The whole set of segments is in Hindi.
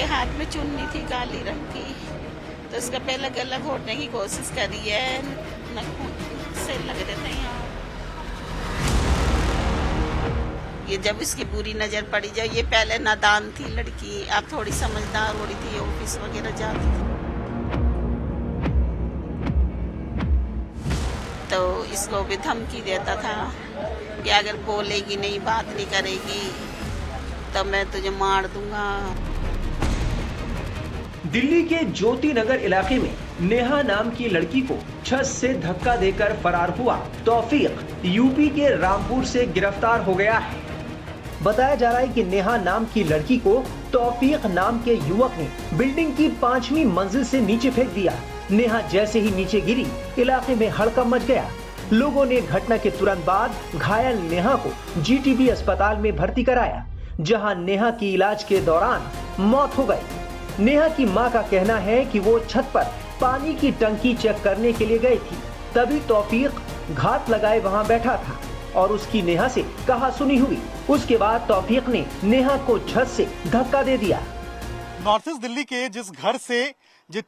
के हाथ में चुन्नी थी काली रंग की, तो इसका पहले गला घोटने की कोशिश करी है, नखून से लग रहे थे यहाँ। ये जब इसकी पूरी नजर पड़ी, जब ये पहले नादान थी लड़की, अब थोड़ी समझदार हो रही थी, ऑफिस वगैरह जाती थी, तो इसको भी धमकी देता था कि अगर बोलेगी नहीं, बात नहीं करेगी तो मैं तुझे मार दूंगा। दिल्ली के ज्योति नगर इलाके में नेहा नाम की लड़की को छत से धक्का देकर फरार हुआ तौफीक यूपी के रामपुर से गिरफ्तार हो गया है। बताया जा रहा है कि नेहा नाम की लड़की को तौफीक नाम के युवक ने बिल्डिंग की 5वीं मंजिल से नीचे फेंक दिया। नेहा जैसे ही नीचे गिरी, इलाके में हड़कंप मच गया। लोगों ने घटना के तुरंत बाद घायल नेहा को जीटीबी अस्पताल में भर्ती कराया, जहां नेहा की इलाज के दौरान मौत हो गई। नेहा की मां का कहना है कि वो छत पर पानी की टंकी चेक करने के लिए गई थी, तभी तौफीक घात लगाए वहां बैठा था और उसकी नेहा से कहासुनी हुई। उसके बाद तौफीक ने नेहा को छत से धक्का दे दिया। नॉर्थ ईस्ट दिल्ली के जिस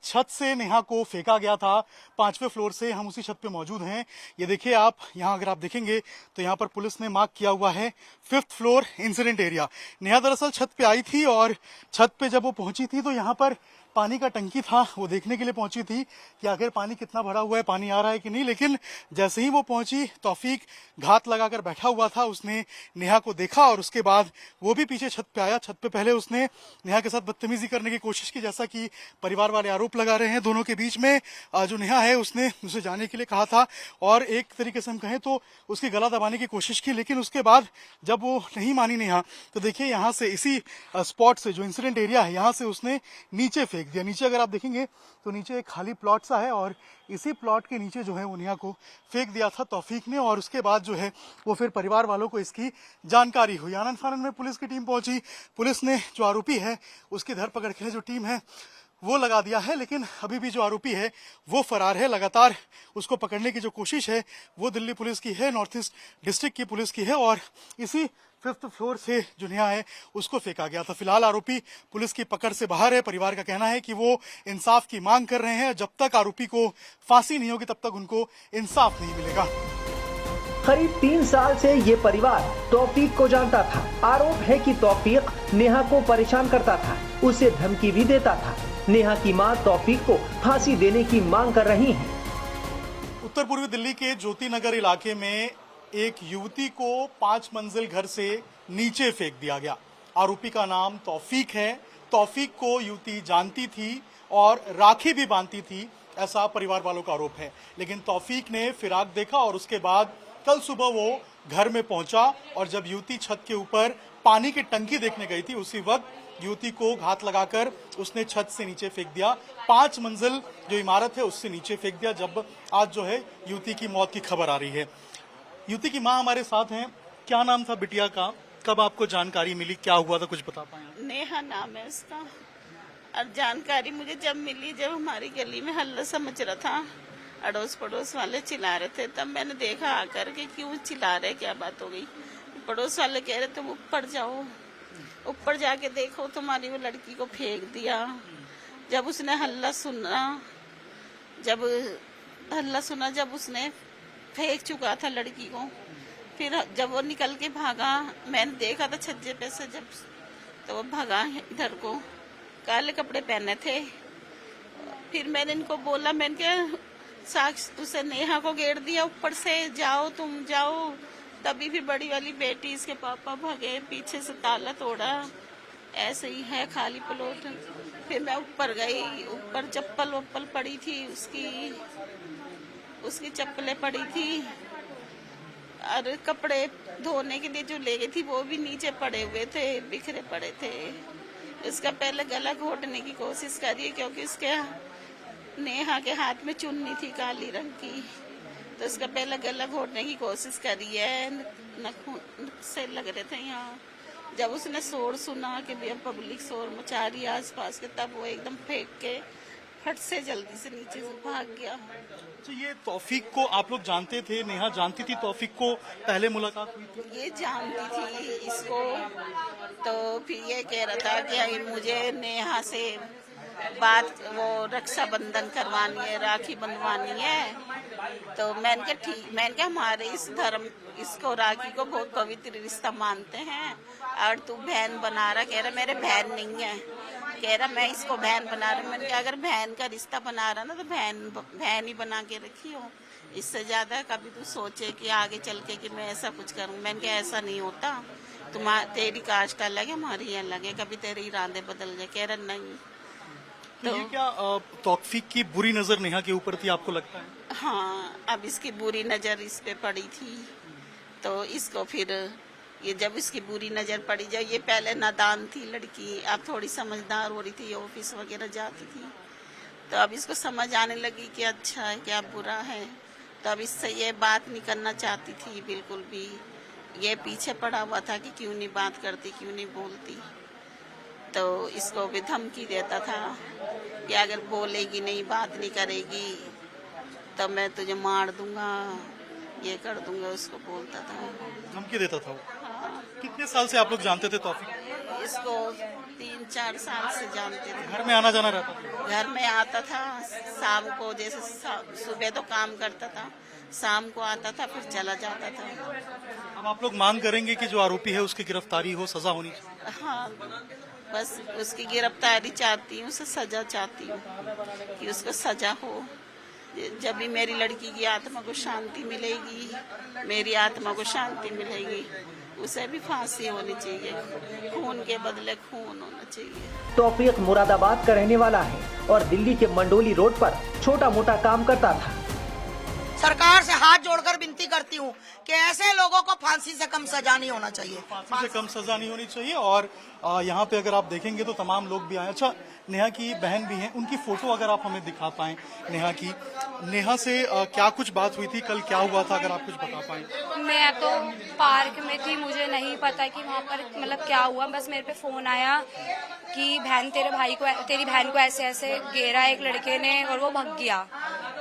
छत से नेहा को फेंका गया था 5वें फ्लोर से, हम उसी छत पे मौजूद हैं। ये देखिए आप, यहाँ अगर आप देखेंगे तो यहाँ पर पुलिस ने मार्क किया हुआ है 5th floor incident area. Neha दरअसल छत पे आई थी और छत पे जब वो पहुंची थी तो यहाँ पर पानी का टंकी था, वो देखने के लिए पहुंची थी कि आखिर पानी कितना भरा हुआ है, पानी आ रहा है कि नहीं। लेकिन जैसे ही वो पहुंची, तौफीक घात लगाकर बैठा हुआ था, उसने नेहा को देखा और उसके बाद वो भी पीछे छत पे आया। छत पे पहले उसने नेहा के साथ बदतमीजी करने की कोशिश की, जैसा कि परिवार वाले आरोप लगा रहे हैं। दोनों के बीच में जो नेहा है उसने उसे जाने के लिए कहा था और एक तरीके से हम कहें तो उसकी गला दबाने की कोशिश की। लेकिन उसके बाद जब वो नहीं मानी नेहा, तो देखिए यहाँ से इसी स्पॉट से, जो इंसिडेंट एरिया है, यहाँ से उसने नीचे फेंक दिया। नीचे अगर आप देखेंगे तो नीचे एक खाली प्लॉट सा है और इसी प्लॉट के नीचे जो है वो नेहा को फेंक दिया था तौफीक ने। और उसके बाद जो है वो फिर परिवार वालों को इसकी जानकारी हुई। आनंद फानंद में पुलिस की टीम पहुंची। पुलिस ने जो आरोपी है उसकी धरपकड़ के लिए जो टीम है वो लगा दिया है, लेकिन अभी भी जो आरोपी है वो फरार है। लगातार उसको पकड़ने की जो कोशिश है वो दिल्ली पुलिस की है, नॉर्थ ईस्ट डिस्ट्रिक्ट की पुलिस की है और इसी 5th फ्लोर से जो नेहा है उसको फेंका गया था। फिलहाल आरोपी पुलिस की पकड़ से बाहर है। परिवार का कहना है कि वो इंसाफ की मांग कर रहे हैं। जब तक आरोपी को फांसी नहीं होगी तब तक उनको इंसाफ नहीं मिलेगा। करीब 3 साल से ये परिवार तौफीक को जानता था। आरोप है कि तौफीक नेहा को परेशान करता था, उसे धमकी भी देता था। नेहा की मां तौफीक को फांसी देने की मांग कर रही है। उत्तर पूर्वी दिल्ली के ज्योति नगर इलाके में एक युवती को 5 मंजिल घर से नीचे फेंक दिया गया। आरोपी का नाम तौफीक है। तौफीक को युवती जानती थी और राखी भी बांधती थी, ऐसा परिवार वालों का आरोप है। लेकिन तौफीक ने फिराक देखा और उसके बाद कल सुबह वो घर में पहुंचा और जब युवती छत के ऊपर पानी की टंकी देखने गई थी, उसी वक्त युवती को घात लगाकर उसने छत से नीचे फेंक दिया। 5 मंजिल जो इमारत है उससे नीचे फेंक दिया। जब आज जो है युवती की मौत की खबर आ रही है। युवती की मां हमारे साथ हैं। क्या नाम था बिटिया का? कब आपको जानकारी मिली? क्या हुआ था, कुछ बता पाए? नेहा नाम है उसका। और जानकारी मुझे जब मिली, जब हमारी गली में हल्ला सा मच रहा था, अड़ोस पड़ोस वाले चिल्ला रहे थे, तब मैंने देखा आकर के क्यों चिल्ला रहे, क्या बात हो गई। पड़ोस वाले कह रहे तुम ऊपर जाओ, ऊपर जाके देखो तुम्हारी वो लड़की को फेंक दिया। जब उसने हल्ला सुना, जब उसने फेंक चुका था लड़की को, फिर जब वो निकल के भागा, मैंने देखा था छज्जे पे से, जब तो वो भागा इधर को, काले कपड़े पहने थे। फिर मैंने इनको बोला, मैंने क्या साक्ष उसे नेहा को घेर दिया, ऊपर से जाओ तुम जाओ। तभी फिर बड़ी वाली बेटी इसके पापा भागे, पीछे से ताला तोड़ा, ऐसे ही है खाली प्लॉट। फिर मैं ऊपर गई, ऊपर चप्पल वप्पल पड़ी थी, उसकी चप्पलें पड़ी थी और कपड़े धोने के लिए जो ले गई थी वो भी नीचे पड़े हुए थे, बिखरे पड़े थे। इसका पहले गला घोटने की कोशिश करी, क्योंकि उसके नेहा के हाथ में चुन्नी थी काली रंग की, तो इसका पहले गला घोटने की कोशिश करी है, नखून से लग रहे थे यहाँ। जब उसने शोर सुना कि भैया पब्लिक शोर मचा रही है आसपास के, तब वो एकदम फेंक के फट से जल्दी से नीचे से भाग गया। तो ये तौफीक को आप लोग जानते थे? नेहा जानती थी तौफीक को? पहले मुलाकात हुई थी? ये जानती थी इसको, तो फिर ये कह रहा था कि मुझे नेहा से बात वो रक्षाबंधन करवानी है, राखी बंधवानी है। तो मैंने कहा ठीक, मैंने कहा हमारे इस धर्म इसको राखी को बहुत पवित्र रिश्ता मानते हैं और तू बहन बना रहा। कह रहा मेरे बहन नहीं है, कह रहा मैं इसको बहन बना रहा। मैंने कहा अगर बहन का रिश्ता बना रहा ना तो बहन ही बना के रखी हो, इससे ज्यादा कभी तू सोचे कि आगे चल के कि मैं ऐसा कुछ करूं। मैंने कहा ऐसा नहीं होता, तेरी कास्ट अलग है हमारी अलग है, कभी तेरे इरादे बदल जाए। कह रहा नहीं। तो ये क्या तौफीक की बुरी नजर नेहा के ऊपर थी आपको लगता है? हाँ, अब इसकी बुरी नजर इस पे पड़ी थी तो इसको फिर ये जब इसकी बुरी नजर पड़ी, जब ये पहले नादान थी लड़की, अब थोड़ी समझदार हो रही थी, ऑफिस वगैरह जाती थी, तो अब इसको समझ आने लगी कि अच्छा है क्या बुरा है। तो अब इससे ये बात नहीं करना चाहती थी बिल्कुल भी। ये पीछे पड़ा हुआ था कि क्यों नहीं बात करती, क्यों नहीं बोलती। तो इसको भी धमकी देता था कि अगर बोलेगी नहीं, बात नहीं करेगी तो मैं तुझे मार दूंगा, ये कर दूंगा, उसको बोलता था। धमकी देता था वो? कितने साल से आप लोग जानते थे तौफीक? इसको 3-4 साल से जानते थे। घर में आना जाना रहता था? घर में आता था शाम को, जैसे सुबह तो काम करता था, शाम को आता था फिर चला जाता था। अब आप लोग मांग करेंगे कि जो आरोपी है उसकी गिरफ्तारी हो, सजा होनी चाहिए? हाँ, बस उसकी गिरफ्तारी चाहती हूँ, उसे सजा चाहती हूँ कि उसको सजा हो। जब भी मेरी लड़की की आत्मा को शांति मिलेगी, मेरी आत्मा को शांति मिलेगी, उसे भी फांसी होनी चाहिए, खून के बदले खून होना चाहिए। तौफीक मुरादाबाद का रहने वाला है और दिल्ली के मंडोली रोड पर छोटा मोटा काम करता था। सरकार से हाथ जोड़कर विनती करती हूँ कि ऐसे लोगों को फांसी से कम सजा नहीं होना चाहिए। फांसी से कम सजा नहीं होनी चाहिए। और यहाँ पे अगर आप देखेंगे तो तमाम लोग भी आए। अच्छा, नेहा की बहन भी हैं, उनकी फोटो अगर आप हमें दिखा पाएं नेहा की। नेहा से क्या कुछ बात हुई थी, कल क्या हुआ था, अगर आप कुछ बता पाएं। मैं तो पार्क में थी, मुझे नहीं पता कि वहाँ पर मतलब क्या हुआ। बस मेरे पे फोन आया कि तेरी बहन को ऐसे ऐसे घेरा एक लड़के ने और वो भाग गया।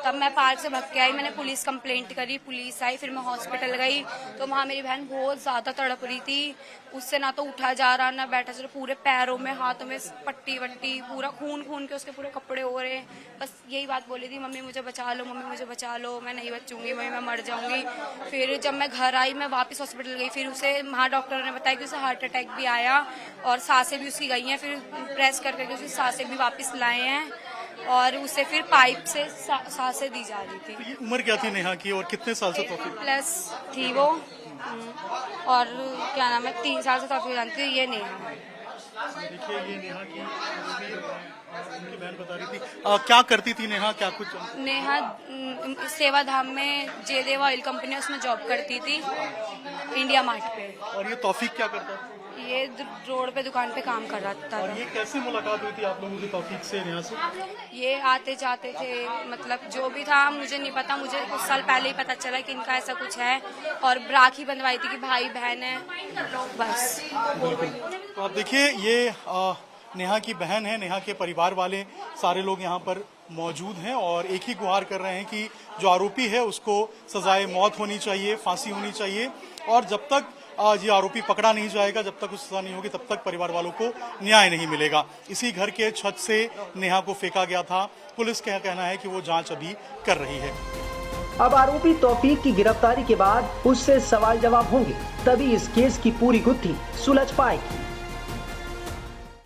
तब मैं पार्क से भाग के आई, मैंने पुलिस कंप्लेंट करी, पुलिस आई, फिर मैं हॉस्पिटल गई तो वहाँ मेरी बहन बहुत ज्यादा तड़प रही थी। उससे ना तो उठा जा रहा ना बैठा जा रहा, पूरे पैरों में हाथों में पट्टी वट्टी, पूरा खून खून के उसके पूरे कपड़े हो रहे। बस यही बात बोली थी, मम्मी मुझे बचा लो, मम्मी मुझे बचा लो, मैं नहीं बचूंगी, मम्मी मैं मर जाऊंगी। फिर जब मैं घर आई, मैं वापस हॉस्पिटल गई, फिर उसे वहाँ डॉक्टर ने बताया कि उसे हार्ट अटैक भी आया और सांसें भी उसकी गई हैं। फिर प्रेस करके उसकी सांसें भी वापस लाए हैं और उसे फिर पाइप से सांसें दी जा रही थी। ये उम्र क्या थी नेहा की और कितने साल से तौफीक? प्लस थी वो और क्या नाम है, 3 साल से तौफीक जानती हूँ। ये नेहा देखिए, ये नेहा की उनकी बहन बता रही थी। क्या करती थी नेहा, क्या कुछ? नेहा सेवा धाम में जयदेव ऑयल कंपनी, उसमें जॉब करती थी इंडिया मार्ट पे। और ये तौफीक क्या करता था? ये रोड पे दुकान पे काम कर रहा था। और ये कैसे मुलाकात हुई थी आप लोगों की तौफीक से, नेहा से? ये आते जाते थे, मतलब जो भी था मुझे नहीं पता, मुझे कुछ साल पहले ही पता चला कि इनका ऐसा कुछ है और राखी बंधवाई थी कि भाई बहन है, बस। तो आप देखिए, ये नेहा की बहन है, नेहा के परिवार वाले सारे लोग यहाँ पर मौजूद हैं और एक ही गुहार कर रहे हैं कि जो आरोपी है उसको सजाए मौत होनी चाहिए, फांसी होनी चाहिए। और जब तक ये आरोपी पकड़ा नहीं जाएगा, जब तक उस सजा नहीं होगी, तब तक परिवार वालों को न्याय नहीं मिलेगा। इसी घर के छत से नेहा को फेंका गया था। पुलिस का कहना है कि वो जांच अभी कर रही है। अब आरोपी तौफीक की गिरफ्तारी के बाद उससे सवाल जवाब होंगे, तभी इस केस की पूरी गुत्थी सुलझ पाएगी।